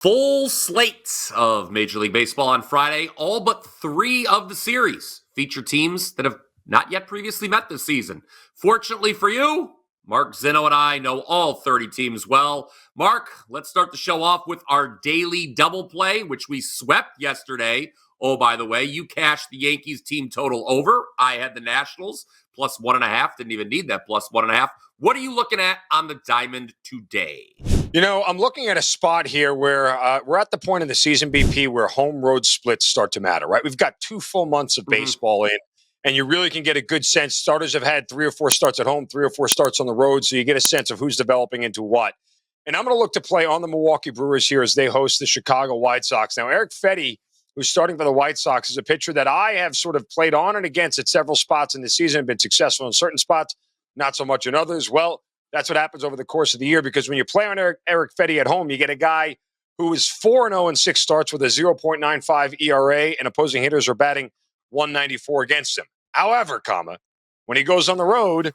Full slate of Major League Baseball on Friday. All but 3 of the series feature teams that have not yet previously met this season. Fortunately for you, Mark Zinno and I know all 30 teams well. Mark, let's start the show off with our daily double play, which we swept yesterday. Oh, by the way, you cashed the Yankees team total over. I had the Nationals plus 1.5. Didn't even need that plus 1.5. What are you looking at on the diamond today? You know, I'm looking at a spot here where we're at the point in the season, BP, where home road splits start to matter, right? We've got 2 full months of baseball in, and you really can get a good sense. Starters have had 3 or 4 starts at home, 3 or 4 starts on the road, so you get a sense of who's developing into what. And I'm going to look to play on the Milwaukee Brewers here as they host the Chicago White Sox. Now, Eric Fetty, who's starting for the White Sox, is a pitcher that I have sort of played on and against at several spots in the season, been successful in certain spots, not so much in others. Well, that's what happens over the course of the year, because when you play on Eric Fetty at home, you get a guy who is 4-0 in 6 starts with a 0.95 ERA, and opposing hitters are batting 194 against him. However, when he goes on the road,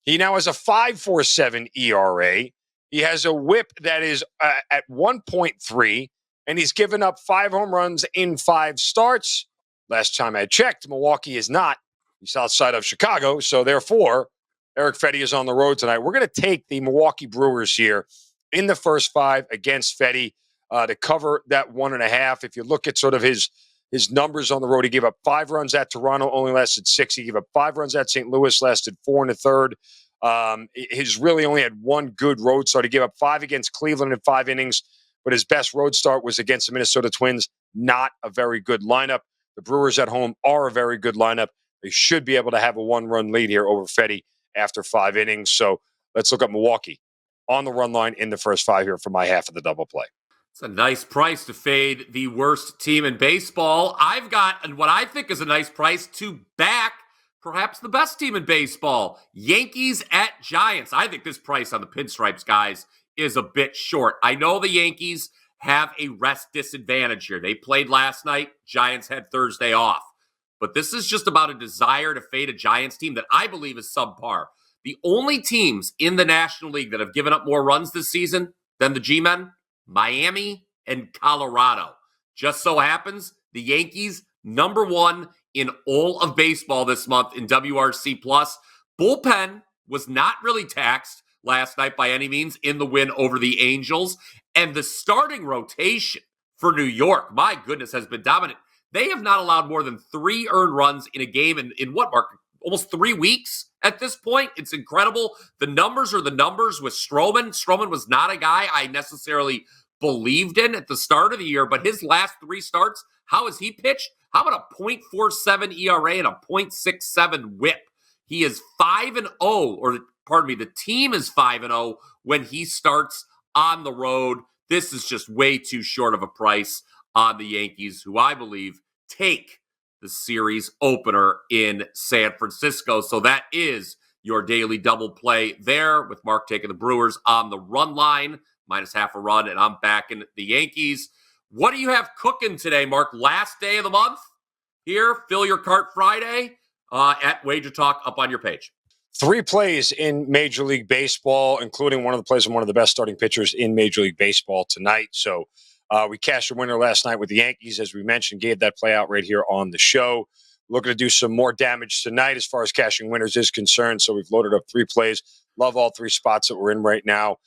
he now has a 5.47 ERA. He has a whip that is at 1.3, and he's given up 5 home runs in 5 starts. Last time I checked, Milwaukee is not. He's outside of Chicago, so therefore, Eric Fetty is on the road tonight. We're going to take the Milwaukee Brewers here in the first 5 against Fetty to cover that 1.5. If you look at sort of his numbers on the road, he gave up 5 runs at Toronto, only lasted 6. He gave up 5 runs at St. Louis, lasted 4 1/3. He's really only had 1 good road start. He gave up 5 against Cleveland in 5 innings, but his best road start was against the Minnesota Twins. Not a very good lineup. The Brewers at home are a very good lineup. They should be able to have a 1-run lead here over Fetty after 5 innings. So let's look at Milwaukee on the run line in the first 5 here for my half of the double play. It's a nice price to fade the worst team in baseball. I've got what I think is a nice price to back perhaps the best team in baseball. Yankees at Giants. I think this price on the pinstripes, guys, is a bit short. I know the Yankees have a rest disadvantage here. They played last night. Giants had Thursday off. But this is just about a desire to fade a Giants team that I believe is subpar. The only teams in the National League that have given up more runs this season than the G-Men, Miami and Colorado. Just so happens, the Yankees, number 1 in all of baseball this month in WRC+. Bullpen was not really taxed last night by any means in the win over the Angels. And the starting rotation for New York, my goodness, has been dominant. They have not allowed more than 3 earned runs in a game in what, Mark? Almost 3 weeks at this point. It's incredible. The numbers are the numbers with Stroman. Stroman was not a guy I necessarily believed in at the start of the year, but his last 3 starts, how has he pitched? How about a .47 ERA and a .67 whip? He is 5-0, or pardon me, the team is 5-0 when he starts on the road. This is just way too short of a price on the Yankees, who I believe take the series opener in San Francisco. So that is your daily double play there, with Mark taking the Brewers on the run line, -0.5 run, and I'm backing the Yankees. What do you have cooking today, Mark? Last day of the month here, Fill Your Cart Friday at WagerTalk up on your page. 3 plays in Major League Baseball, including one of the plays from one of the best starting pitchers in Major League Baseball tonight. So we cashed a winner last night with the Yankees, as we mentioned, gave that play out right here on the show. Looking to do some more damage tonight as far as cashing winners is concerned. So we've loaded up 3 plays. Love all 3 spots that we're in right now.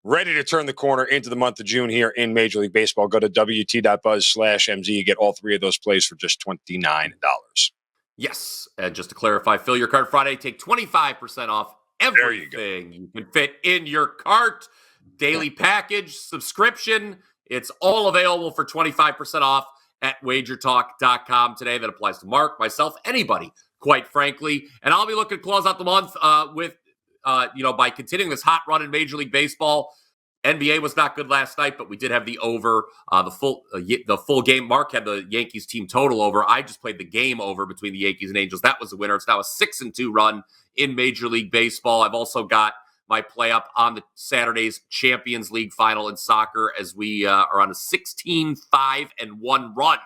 Ready to turn the corner into the month of June here in Major League Baseball. Go to WT.buzz/MZ. You get all 3 of those plays for just $29. Yes. And just to clarify, Fill Your Cart Friday, take 25% off everything you can fit in your cart. Daily package, subscription. It's all available for 25% off at WagerTalk.com today. That applies to Mark, myself, anybody, quite frankly. And I'll be looking to close out the month by continuing this hot run in Major League Baseball. NBA was not good last night, but we did have the over, the full game. Mark had the Yankees team total over. I just played the game over between the Yankees and Angels. That was the winner. It's now a 6-2 run in Major League Baseball. I've also got my play up on the Saturday's Champions League final in soccer, as we are on a 16-5-1 run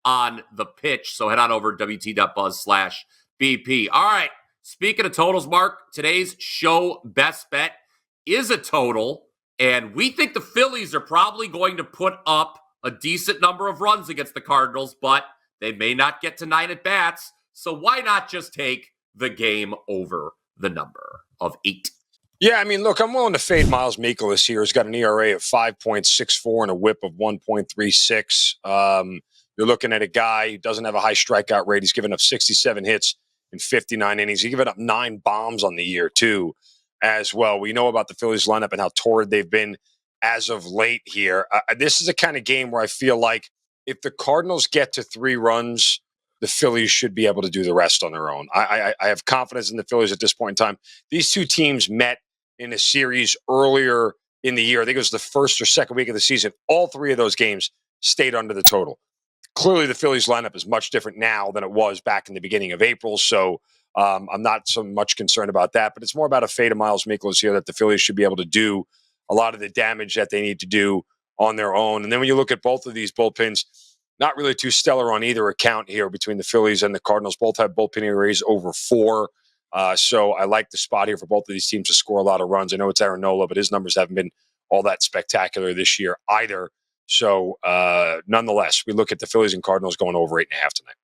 on the pitch. So head on over to WT.buzz/BP. All right. Speaking of totals, Mark, today's show best bet is a total And we think the Phillies are probably going to put up a decent number of runs against the Cardinals, but they may not get to 9 at bats. So why not just take the game over the number of 8? Yeah, I mean, look, I'm willing to fade Miles Mikolas here. He's got an ERA of 5.64 and a whip of 1.36. You're looking at a guy who doesn't have a high strikeout rate. He's given up 67 hits in 59 innings. He's given up 9 bombs on the year, too, as well. We know about the Phillies lineup and how torrid they've been as of late here. This is a kind of game where I feel like if the Cardinals get to 3 runs, the Phillies should be able to do the rest on their own. I have confidence in the Phillies at this point in time. These two teams met in a series earlier in the year. I think it was the first or second week of the season. All 3 of those games stayed under the total. Clearly, the Phillies lineup is much different now than it was back in the beginning of April. So I'm not so much concerned about that. But it's more about a fade of Miles Mikolas here that the Phillies should be able to do a lot of the damage that they need to do on their own. And then when you look at both of these bullpens, not really too stellar on either account here between the Phillies and the Cardinals. Both have bullpen ERAs over 4. So I like the spot here for both of these teams to score a lot of runs. I know it's Aaron Nola, but his numbers haven't been all that spectacular this year either. So nonetheless, we look at the Phillies and Cardinals going over 8.5 tonight.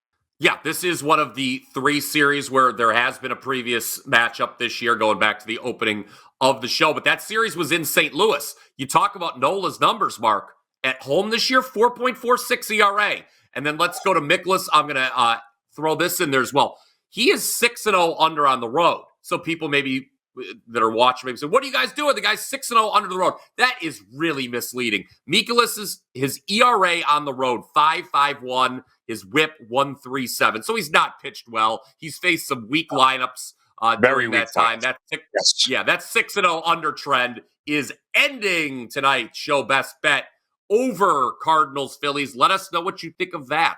Yeah, this is one of the 3 series where there has been a previous matchup this year going back to the opening of the show. But that series was in St. Louis. You talk about Nola's numbers, Mark. At home this year, 4.46 ERA. And then let's go to Mikolas. I'm going to throw this in there as well. He is 6-0 under on the road. So people maybe that are watching maybe say, what are you guys doing? The guy's 6-0 under the road. That is really misleading. Mikolas, his ERA on the road, 5.51. His whip, 1.37. So he's not pitched well. He's faced some weak lineups during that time. That 6-0 under trend is ending tonight's show best bet over Cardinals Phillies. Let us know what you think of that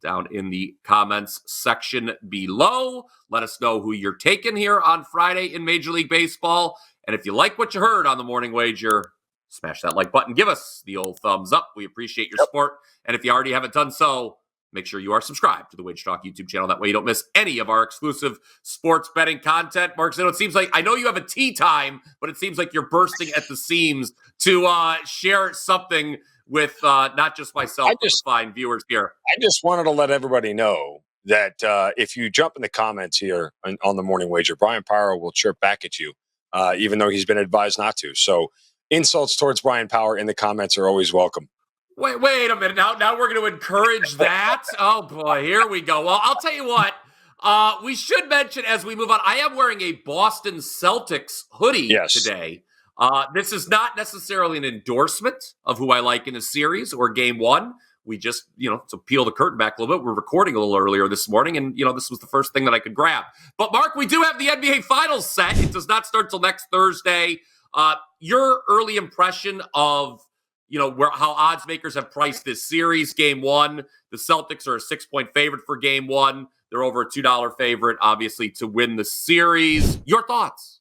down in the comments section below. Let us know who you're taking here on Friday in Major League Baseball. And if you like what you heard on the Morning Wager, smash that like button. Give us the old thumbs up. We appreciate your support. And if you already haven't done so, make sure you are subscribed to the WagerTalk YouTube channel. That way you don't miss any of our exclusive sports betting content. Mark Zinno, it seems like, I know you have a tea time, but it seems like you're bursting at the seams to share something with not just myself, but the fine viewers here. I just wanted to let everybody know that if you jump in the comments here on the Morning Wager, Brian Power will chirp back at you, even though he's been advised not to. So insults towards Brian Power in the comments are always welcome. Wait a minute. Now we're going to encourage that? Oh, boy. Here we go. Well, I'll tell you what. We should mention as we move on, I am wearing a Boston Celtics hoodie today. This is not necessarily an endorsement of who I like in the series or game 1. We just, to peel the curtain back a little bit, we're recording a little earlier this morning, and, this was the first thing that I could grab. But, Mark, we do have the NBA Finals set. It does not start till next Thursday. Your early impression of how odds makers have priced this series. Game 1, the Celtics are a 6-point favorite for game 1. They're over a $2 favorite, obviously, to win the series. Your thoughts?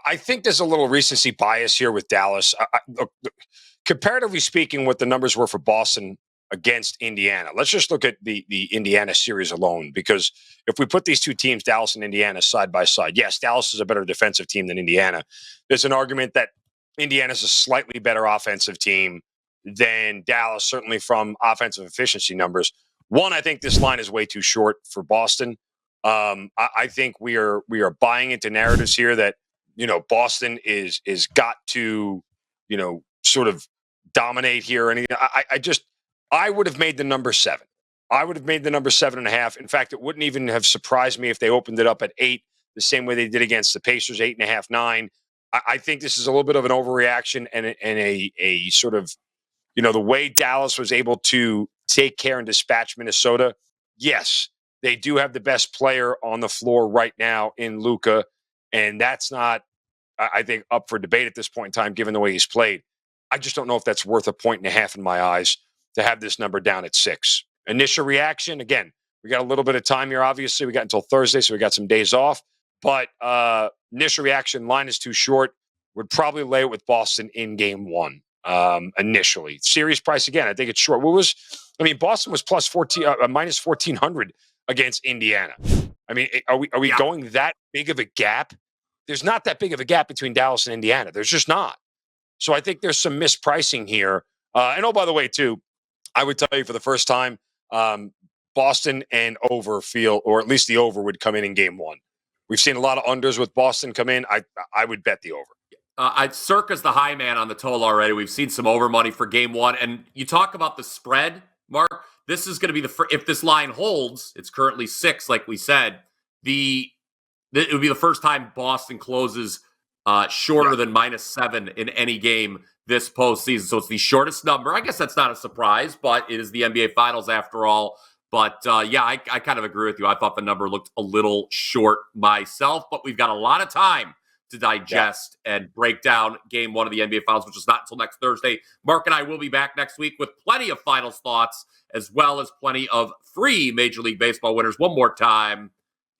I think there's a little recency bias here with Dallas. Look, comparatively speaking, what the numbers were for Boston against Indiana. Let's just look at the Indiana series alone, because if we put these two teams, Dallas and Indiana, side by side, yes, Dallas is a better defensive team than Indiana. There's an argument that Indiana's a slightly better offensive team than Dallas, certainly from offensive efficiency numbers. One, I think this line is way too short for Boston. I think we are buying into narratives here that Boston is got to sort of dominate here. And I would have made the number 7. I would have made the number 7.5. In fact, it wouldn't even have surprised me if they opened it up at 8, the same way they did against the Pacers, 8.5, 9. I think this is a little bit of an overreaction and a sort of, the way Dallas was able to take care and dispatch Minnesota. Yes, they do have the best player on the floor right now in Luka, and that's not, I think, up for debate at this point in time, given the way he's played. I just don't know if that's worth 1.5 in my eyes to have this number down at 6. Initial reaction, again, we got a little bit of time here. Obviously, we got until Thursday, so we got some days off. But initial reaction, line is too short. Would probably lay it with Boston in game 1 initially. Series price, again, I think it's short. Boston was plus 14, minus 1,400 against Indiana. Are we going that big of a gap? There's not that big of a gap between Dallas and Indiana. There's just not. So I think there's some mispricing here. And oh, by the way, too, I would tell you for the first time, Boston and over feel, or at least the over would come in game one. We've seen a lot of unders with Boston come in. I would bet the over. Circa's the high man on the total already. We've seen some over money for game one. And you talk about the spread, Mark. This is going to be if this line holds, it's currently 6, like we said, it would be the first time Boston closes shorter than -7 in any game this postseason. So it's the shortest number. I guess that's not a surprise, but it is the NBA Finals after all. But I kind of agree with you. I thought the number looked a little short myself, but we've got a lot of time to digest and break down game one of the NBA Finals, which is not until next Thursday. Mark and I will be back next week with plenty of finals thoughts, as well as plenty of free Major League Baseball winners. One more time,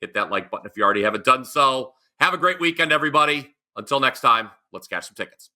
hit that like button if you already haven't done so. Have a great weekend, everybody. Until next time, let's cash some tickets.